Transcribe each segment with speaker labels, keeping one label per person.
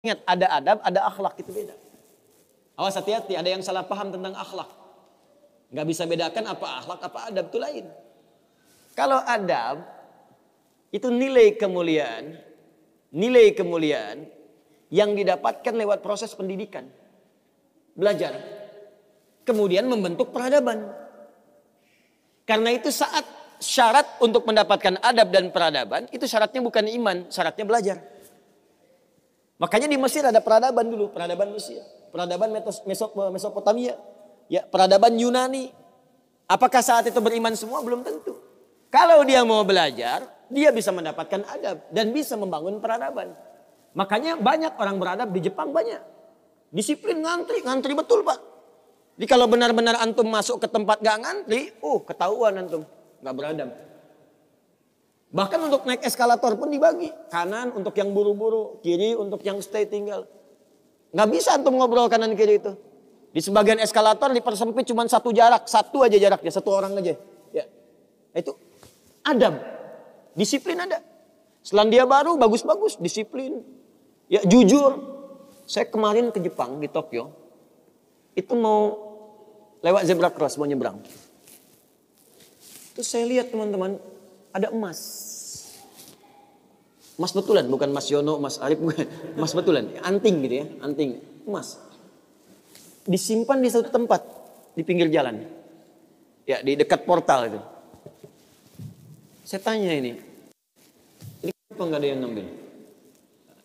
Speaker 1: Ingat, ada adab, ada akhlak, itu beda. Awas, hati-hati, ada yang salah paham tentang akhlak. Nggak bisa bedakan apa akhlak, apa adab, itu lain. Kalau adab, itu nilai kemuliaan yang didapatkan lewat proses pendidikan. Belajar. Kemudian membentuk peradaban. Karena itu saat syarat untuk mendapatkan adab dan peradaban, itu syaratnya bukan iman, syaratnya belajar. Makanya di Mesir ada peradaban dulu, peradaban Mesir, peradaban Mesopotamia, ya, peradaban Yunani. Apakah saat itu beriman semua? Belum tentu. Kalau dia mau belajar, dia bisa mendapatkan adab dan bisa membangun peradaban. Makanya banyak orang beradab di Jepang, banyak. Disiplin, ngantri betul, Pak. Jadi kalau benar-benar antum masuk ke tempat gak ngantri, ketahuan antum gak beradab. Bahkan untuk naik eskalator pun dibagi. Kanan untuk yang buru-buru, kiri untuk yang stay tinggal. Gak bisa antum ngobrol kanan kiri itu. Di sebagian eskalator dipersempit cuma satu aja jaraknya, satu orang aja. Ya. Itu adab. Disiplin ada. Selandia Baru bagus-bagus, disiplin. Ya, jujur. Saya kemarin ke Jepang, di Tokyo. Itu mau lewat zebra cross, mau nyebrang. Terus saya lihat teman-teman, ada emas. Emas betulan, bukan Mas Yono, Mas Arif, emas betulan. Anting gitu ya, anting, emas. Disimpan di satu tempat, di pinggir jalan. Ya, di dekat portal itu. Saya tanya ini kenapa nggak ada yang ngambil?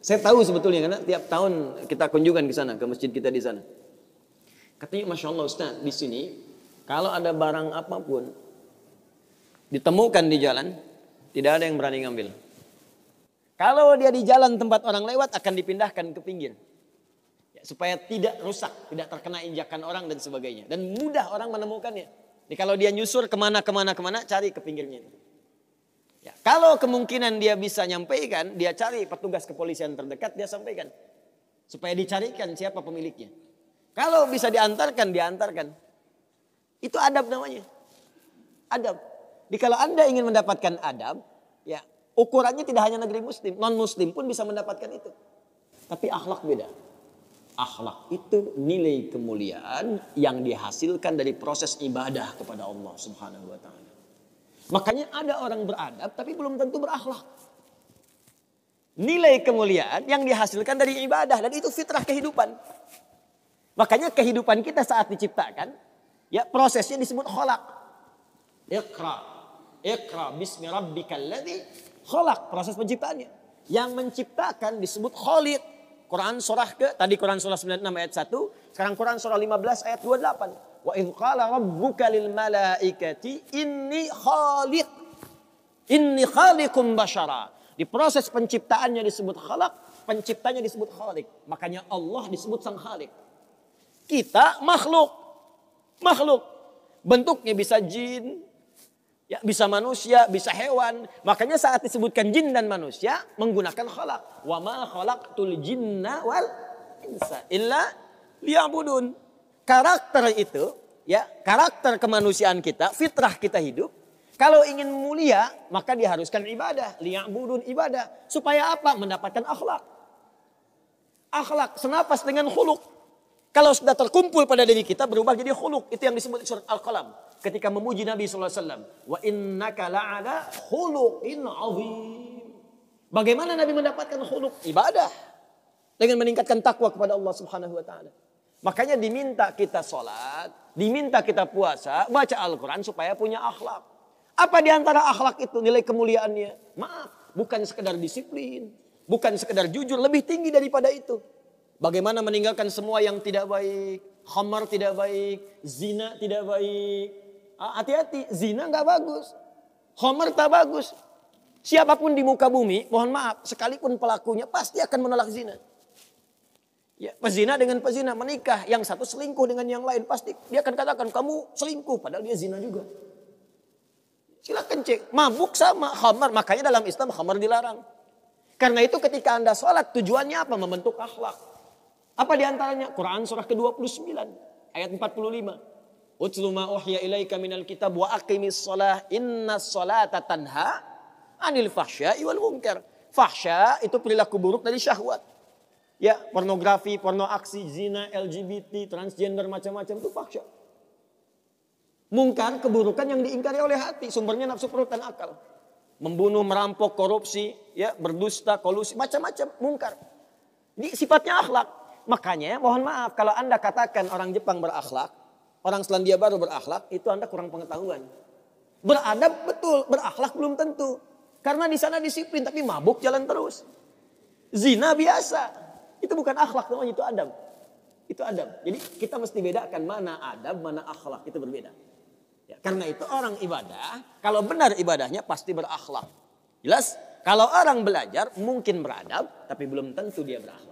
Speaker 1: Saya tahu sebetulnya, karena tiap tahun kita kunjungan ke sana, ke masjid kita di sana. Katanya, Masya Allah Ustaz, di sini, kalau ada barang apapun, ditemukan di jalan, tidak ada yang berani ngambil. Kalau dia di jalan tempat orang lewat, akan dipindahkan ke pinggir. Ya, supaya tidak rusak, tidak terkena injakan orang dan sebagainya. Dan mudah orang menemukannya. Jadi kalau dia nyusur kemana, cari ke pinggirnya. Ya, kalau kemungkinan dia bisa nyampaikan, dia cari petugas kepolisian terdekat, dia sampaikan. Supaya dicarikan siapa pemiliknya. Kalau bisa diantarkan. Itu adab namanya. Adab. Jadi kalau Anda ingin mendapatkan adab, ya ukurannya tidak hanya negeri muslim, non muslim pun bisa mendapatkan itu. Tapi akhlak beda. Akhlak itu nilai kemuliaan yang dihasilkan dari proses ibadah kepada Allah Subhanahu wa taala. Makanya ada orang beradab tapi belum tentu berakhlak. Nilai kemuliaan yang dihasilkan dari ibadah dan itu fitrah kehidupan. Makanya kehidupan kita saat diciptakan, ya prosesnya disebut khalaq. Iqra bismi rabbikal ladzi khalaq, proses penciptaannya. Yang menciptakan disebut Khaliq. Quran surah Quran surah 96 ayat 1, sekarang Quran surah 15 ayat 28. Wa idz qala rabbuka lil malaikati inni khaliqum basyara. Di proses penciptaannya disebut khalaq, penciptanya disebut Khaliq. Makanya Allah disebut sang Khaliq. Kita makhluk. Bentuknya bisa jin, ya, bisa manusia, bisa hewan. Makanya saat disebutkan jin dan manusia menggunakan khalaq. Wa ma khalaqtul jinna wal insa illa liya'budun. Karakter itu, ya, karakter kemanusiaan kita, fitrah kita hidup. Kalau ingin mulia, maka diharuskan ibadah, liya'budun, ibadah. Supaya apa? Mendapatkan akhlak. Akhlak senapas dengan khuluq. Kalau sudah terkumpul pada diri kita berubah jadi khuluq. Itu yang disebut surat Al-Qalam. Ketika memuji Nabi SAW. Wa innaka la'ala khuluqin azim. Bagaimana Nabi mendapatkan khuluq? Ibadah. Dengan meningkatkan takwa kepada Allah Subhanahu wa ta'ala. Makanya diminta kita sholat. Diminta kita puasa. Baca Al-Quran supaya punya akhlak. Apa diantara akhlak itu nilai kemuliaannya? Maaf. Bukan sekedar disiplin. Bukan sekedar jujur. Lebih tinggi daripada itu. Bagaimana meninggalkan semua yang tidak baik. Khamar tidak baik. Zina tidak baik. Hati-hati, zina gak bagus. Khamar tak bagus. Siapapun di muka bumi, mohon maaf, sekalipun pelakunya pasti akan menolak zina. Ya, pezina dengan pezina menikah. Yang satu selingkuh dengan yang lain. Pasti dia akan katakan, kamu selingkuh. Padahal dia zina juga. Silakan cek. Mabuk sama khamar. Makanya dalam Islam khamar dilarang. Karena itu ketika Anda sholat, tujuannya apa? Membentuk akhlak. Apa diantaranya? Quran surah ke-29 ayat 45. Utlu ma uhiya ilaika minal kitab wa aqimis shalah innas sholata tanha anil fahsya'i wal munkar. Fahsya itu perilaku buruk dari syahwat. Ya, pornografi, porno aksi, zina, LGBT, transgender, macam-macam itu fahsya. Mungkar, keburukan yang diingkari oleh hati, sumbernya nafsu perut dan akal. Membunuh, merampok, korupsi, ya, berdusta, kolusi, macam-macam mungkar. Ini sifatnya akhlak. Makanya mohon maaf kalau Anda katakan orang Jepang berakhlak, orang Selandia Baru berakhlak, itu Anda kurang pengetahuan. Beradab betul, berakhlak belum tentu. Karena di sana disiplin tapi mabuk jalan terus. Zina biasa. Itu bukan akhlak namanya, itu adab. Itu adab. Jadi kita mesti bedakan mana adab, mana akhlak, itu berbeda. Ya, karena itu orang ibadah, kalau benar ibadahnya pasti berakhlak. Jelas? Kalau orang belajar mungkin beradab, tapi belum tentu dia berakhlak.